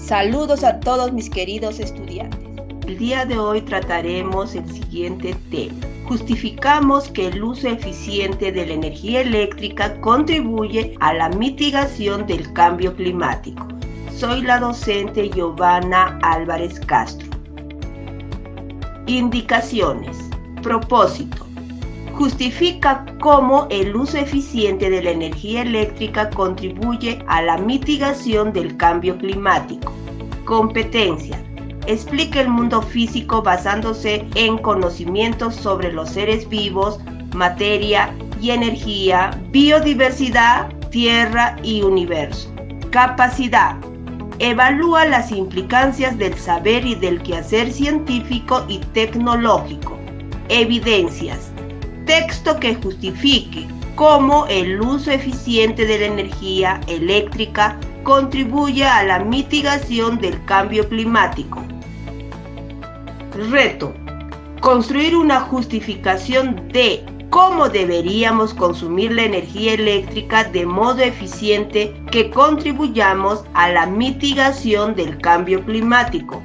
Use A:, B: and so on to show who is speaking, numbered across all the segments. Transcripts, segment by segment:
A: Saludos a todos mis queridos estudiantes.
B: El día de hoy trataremos el siguiente tema. Justificamos que el uso eficiente de la energía eléctrica contribuye a la mitigación del cambio climático. Soy la docente Giovanna Álvarez Castro. Indicaciones. Propósito. Justifica cómo el uso eficiente de la energía eléctrica contribuye a la mitigación del cambio climático. Competencia. Explica el mundo físico basándose en conocimientos sobre los seres vivos, materia y energía, biodiversidad, tierra y universo. Capacidad. Evalúa las implicancias del saber y del quehacer científico y tecnológico. Evidencias. Texto que justifique cómo el uso eficiente de la energía eléctrica contribuye a la mitigación del cambio climático. Reto. Construir una justificación de cómo deberíamos consumir la energía eléctrica de modo eficiente que contribuyamos a la mitigación del cambio climático.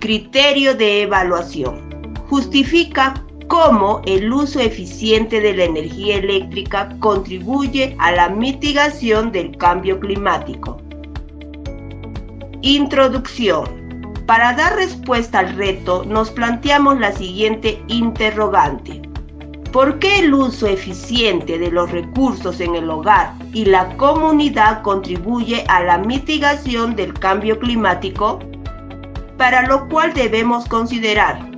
B: Criterio de evaluación. Justifica cómo el uso eficiente de la energía eléctrica contribuye a la mitigación del cambio climático. Introducción. Para dar respuesta al reto, nos planteamos la siguiente interrogante. ¿Por qué el uso eficiente de los recursos en el hogar y la comunidad contribuye a la mitigación del cambio climático? Para lo cual debemos considerar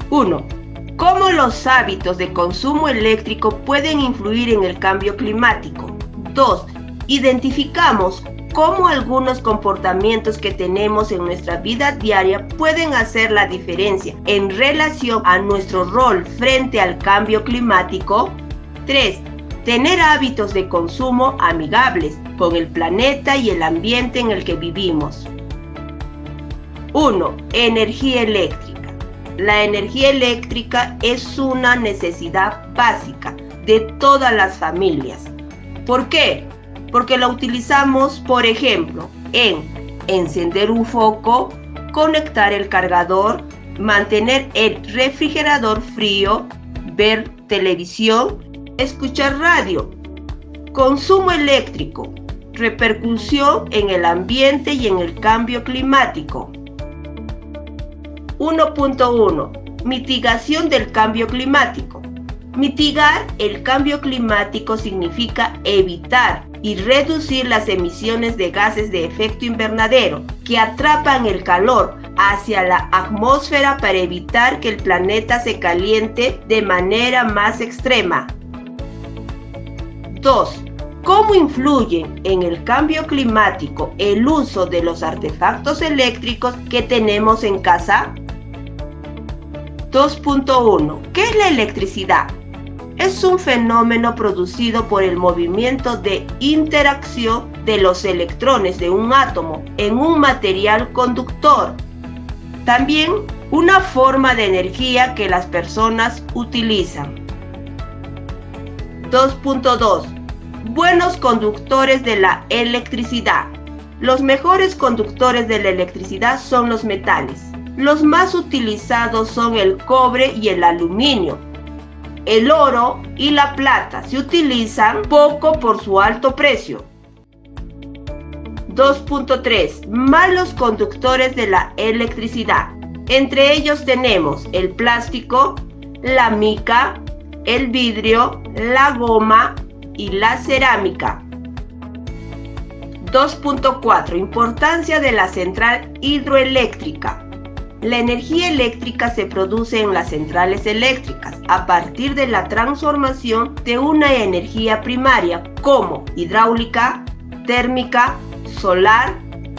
B: 1. ¿Cómo los hábitos de consumo eléctrico pueden influir en el cambio climático? 2. Identificamos cómo algunos comportamientos que tenemos en nuestra vida diaria pueden hacer la diferencia en relación a nuestro rol frente al cambio climático. 3. Tener hábitos de consumo amigables con el planeta y el ambiente en el que vivimos. 1. Energía eléctrica. La energía eléctrica es una necesidad básica de todas las familias. ¿Por qué? Porque la utilizamos, por ejemplo, en encender un foco, conectar el cargador, mantener el refrigerador frío, ver televisión, escuchar radio. Consumo eléctrico, repercusión en el ambiente y en el cambio climático. 1.1. Mitigación del cambio climático. Mitigar el cambio climático significa evitar y reducir las emisiones de gases de efecto invernadero que atrapan el calor hacia la atmósfera para evitar que el planeta se caliente de manera más extrema. 2. ¿Cómo influye en el cambio climático el uso de los artefactos eléctricos que tenemos en casa? 2.1. ¿Qué es la electricidad? Es un fenómeno producido por el movimiento de interacción de los electrones de un átomo en un material conductor. También una forma de energía que las personas utilizan. 2.2. Buenos conductores de la electricidad. Los mejores conductores de la electricidad son los metales. Los más utilizados son el cobre y el aluminio. El oro y la plata se utilizan poco por su alto precio. 2.3. Malos conductores de la electricidad. Entre ellos tenemos el plástico, la mica, el vidrio, la goma y la cerámica. 2.4. Importancia de la central hidroeléctrica. La energía eléctrica se produce en las centrales eléctricas a partir de la transformación de una energía primaria como hidráulica, térmica, solar,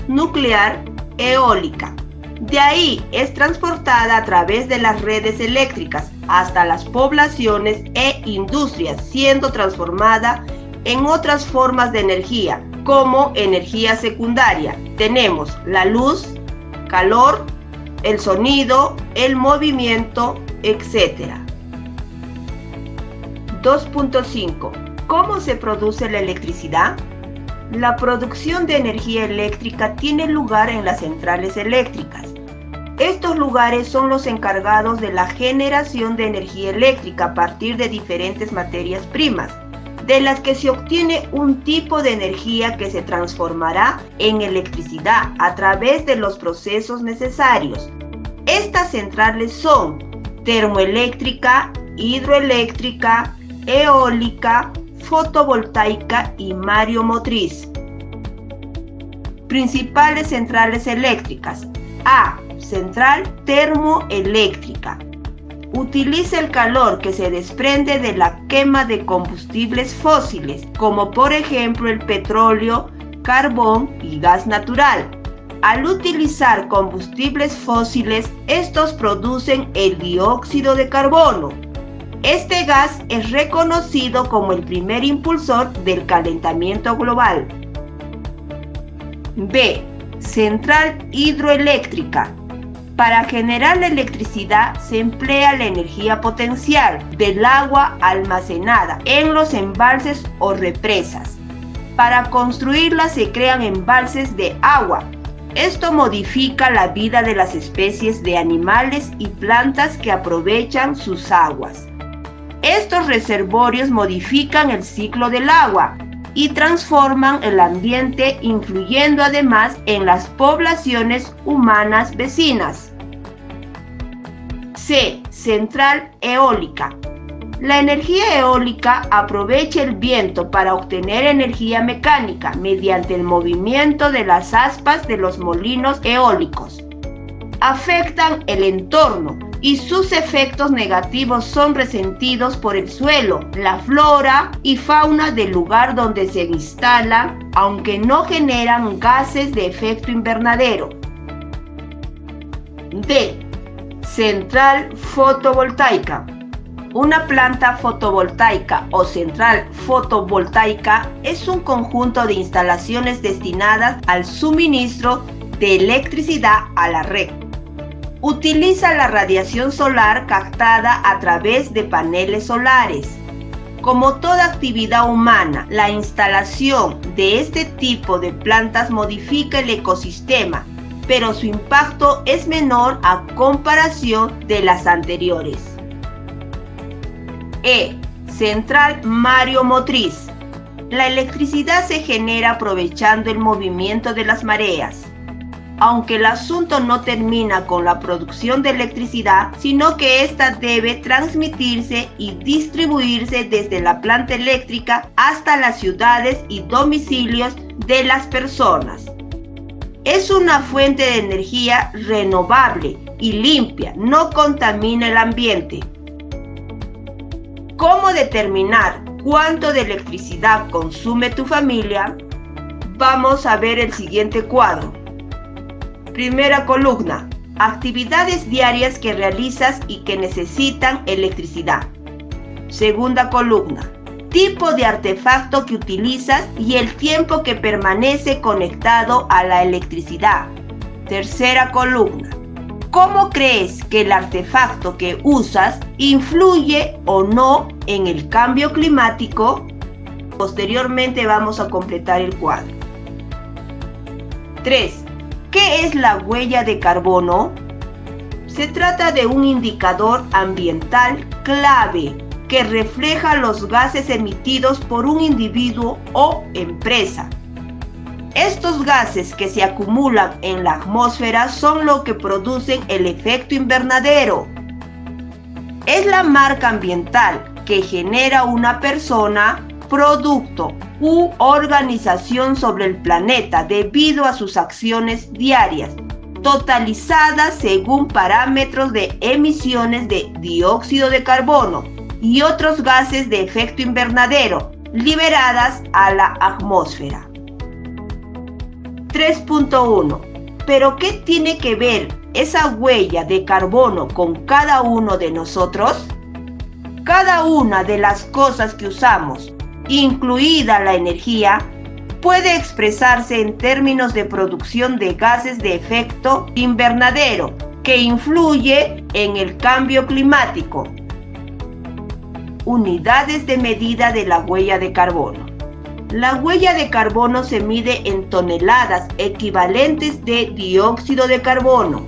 B: nuclear, eólica. De ahí es transportada a través de las redes eléctricas hasta las poblaciones e industrias, siendo transformada en otras formas de energía como energía secundaria. Tenemos la luz, calor, el sonido, el movimiento, etc. 2.5. ¿Cómo se produce la electricidad? La producción de energía eléctrica tiene lugar en las centrales eléctricas. Estos lugares son los encargados de la generación de energía eléctrica a partir de diferentes materias primas, de las que se obtiene un tipo de energía que se transformará en electricidad a través de los procesos necesarios. Estas centrales son termoeléctrica, hidroeléctrica, eólica, fotovoltaica y mareomotriz. Principales centrales eléctricas. A. Central termoeléctrica. Utiliza el calor que se desprende de la quema de combustibles fósiles, como por ejemplo el petróleo, carbón y gas natural. Al utilizar combustibles fósiles, estos producen el dióxido de carbono. Este gas es reconocido como el primer impulsor del calentamiento global. B. Central hidroeléctrica. Para generar la electricidad se emplea la energía potencial del agua almacenada en los embalses o represas. Para construirla se crean embalses de agua. Esto modifica la vida de las especies de animales y plantas que aprovechan sus aguas. Estos reservorios modifican el ciclo del agua y transforman el ambiente, influyendo además en las poblaciones humanas vecinas. C. Central eólica. La energía eólica aprovecha el viento para obtener energía mecánica mediante el movimiento de las aspas de los molinos eólicos. Afectan el entorno y sus efectos negativos son resentidos por el suelo, la flora y fauna del lugar donde se instalan, aunque no generan gases de efecto invernadero. D. Central fotovoltaica. Una planta fotovoltaica o central fotovoltaica es un conjunto de instalaciones destinadas al suministro de electricidad a la red. Utiliza la radiación solar captada a través de paneles solares. Como toda actividad humana, la instalación de este tipo de plantas modifica el ecosistema, pero su impacto es menor a comparación de las anteriores. E. Central mareomotriz. La electricidad se genera aprovechando el movimiento de las mareas. Aunque el asunto no termina con la producción de electricidad, sino que ésta debe transmitirse y distribuirse desde la planta eléctrica hasta las ciudades y domicilios de las personas. Es una fuente de energía renovable y limpia, no contamina el ambiente. ¿Cómo determinar cuánto de electricidad consume tu familia? Vamos a ver el siguiente cuadro. Primera columna, actividades diarias que realizas y que necesitan electricidad. Segunda columna, tipo de artefacto que utilizas y el tiempo que permanece conectado a la electricidad. Tercera columna, ¿cómo crees que el artefacto que usas influye o no en el cambio climático? Posteriormente vamos a completar el cuadro. 3. ¿Qué es la huella de carbono? Se trata de un indicador ambiental clave que refleja los gases emitidos por un individuo o empresa. Estos gases que se acumulan en la atmósfera son lo que producen el efecto invernadero. Es la marca ambiental que genera una persona, producto u organización sobre el planeta debido a sus acciones diarias, totalizadas según parámetros de emisiones de dióxido de carbono y otros gases de efecto invernadero liberadas a la atmósfera. 3.1. ¿Pero qué tiene que ver esa huella de carbono con cada uno de nosotros? Cada una de las cosas que usamos, incluida la energía, puede expresarse en términos de producción de gases de efecto invernadero que influye en el cambio climático. Unidades de medida de la huella de carbono. La huella de carbono se mide en toneladas equivalentes de dióxido de carbono.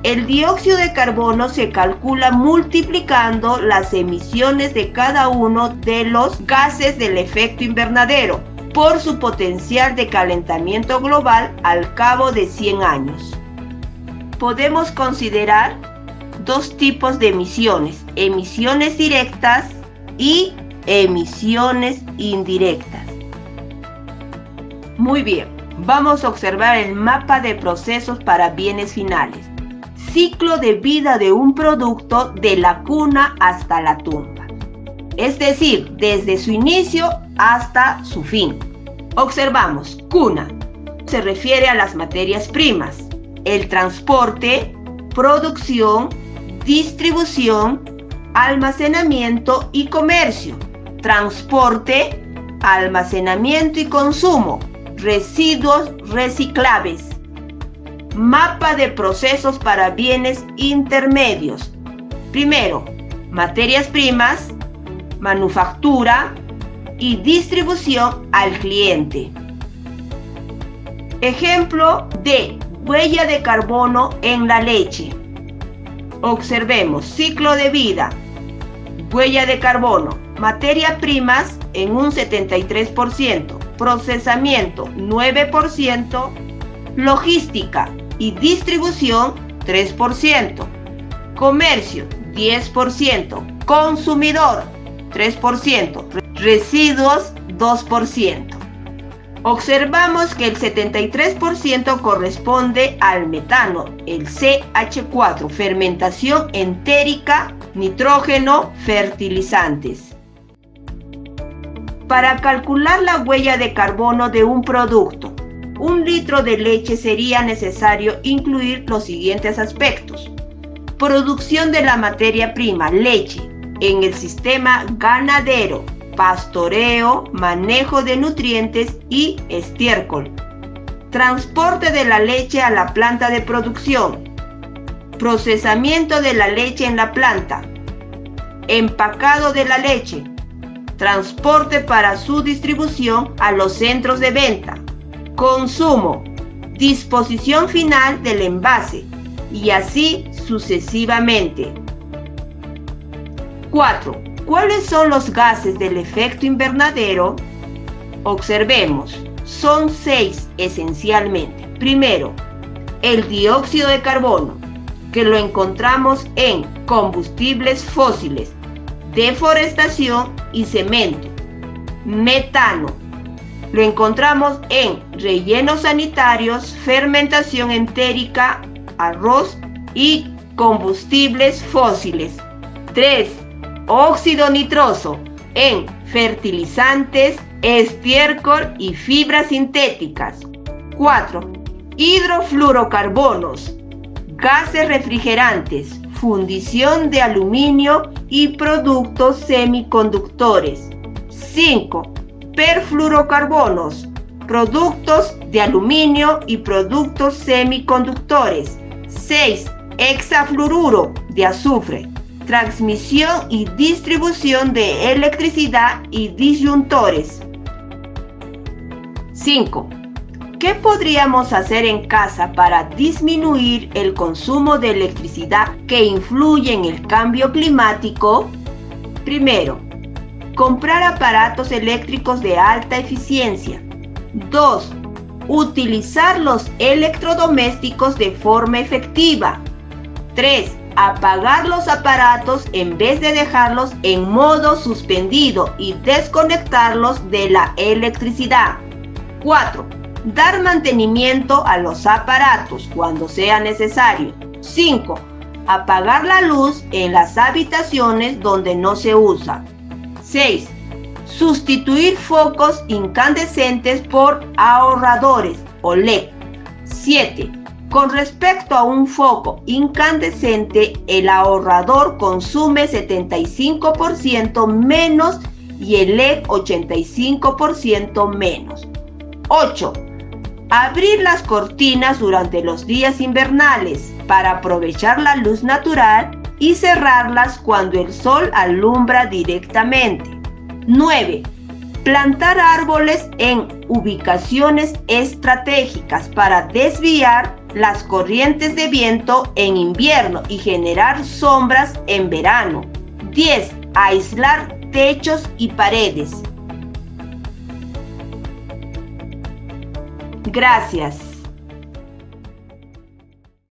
B: El dióxido de carbono se calcula multiplicando las emisiones de cada uno de los gases del efecto invernadero por su potencial de calentamiento global al cabo de 100 años. Podemos considerar dos tipos de emisiones: emisiones directas y emisiones indirectas. Muy bien, vamos a observar el mapa de procesos para bienes finales. Ciclo de vida de un producto de la cuna hasta la tumba, es decir, desde su inicio hasta su fin. Observamos, cuna se refiere a las materias primas, el transporte, producción, distribución, almacenamiento y comercio, transporte, almacenamiento y consumo, residuos reciclables. Mapa de procesos para bienes intermedios. Primero, materias primas, manufactura y distribución al cliente. Ejemplo de huella de carbono en la leche. Observemos, ciclo de vida, huella de carbono, materias primas en un 73%, procesamiento 9%, logística y distribución 3%, comercio 10%, consumidor 3%, residuos 2%. Observamos que el 73% corresponde al metano, el CH4, fermentación entérica, nitrógeno, fertilizantes. Para calcular la huella de carbono de un producto, 1 litro de leche sería necesario incluir los siguientes aspectos: producción de la materia prima, leche, en el sistema ganadero, pastoreo, manejo de nutrientes y estiércol, transporte de la leche a la planta de producción, procesamiento de la leche en la planta, empacado de la leche, transporte para su distribución a los centros de venta, consumo, disposición final del envase y así sucesivamente. 4. ¿Cuáles son los gases del efecto invernadero? Observemos, son 6 esencialmente. Primero, el dióxido de carbono, que lo encontramos en combustibles fósiles, deforestación y cemento. Metano, lo encontramos en rellenos sanitarios, fermentación entérica, arroz y combustibles fósiles. 3. Óxido nitroso en fertilizantes, estiércol y fibras sintéticas. 4. Hidrofluorocarbonos, gases refrigerantes, fundición de aluminio y productos semiconductores. 5. Perfluorocarbonos, productos de aluminio y productos semiconductores. 6. Hexafluoruro de azufre, transmisión y distribución de electricidad y disyuntores. 5. ¿Qué podríamos hacer en casa para disminuir el consumo de electricidad que influye en el cambio climático? Primero, comprar aparatos eléctricos de alta eficiencia. 2. Utilizar los electrodomésticos de forma efectiva. 3. Apagar los aparatos en vez de dejarlos en modo suspendido y desconectarlos de la electricidad. 4. Dar mantenimiento a los aparatos cuando sea necesario. 5. Apagar la luz en las habitaciones donde no se usa. 6. Sustituir focos incandescentes por ahorradores o LED. 7. Con respecto a un foco incandescente, el ahorrador consume 75% menos y el LED 85% menos. 8. Abrir las cortinas durante los días invernales para aprovechar la luz natural y cerrarlas cuando el sol alumbra directamente. 9. Plantar árboles en ubicaciones estratégicas para desviar las corrientes de viento en invierno y generar sombras en verano. 10. Aislar techos y paredes. Gracias.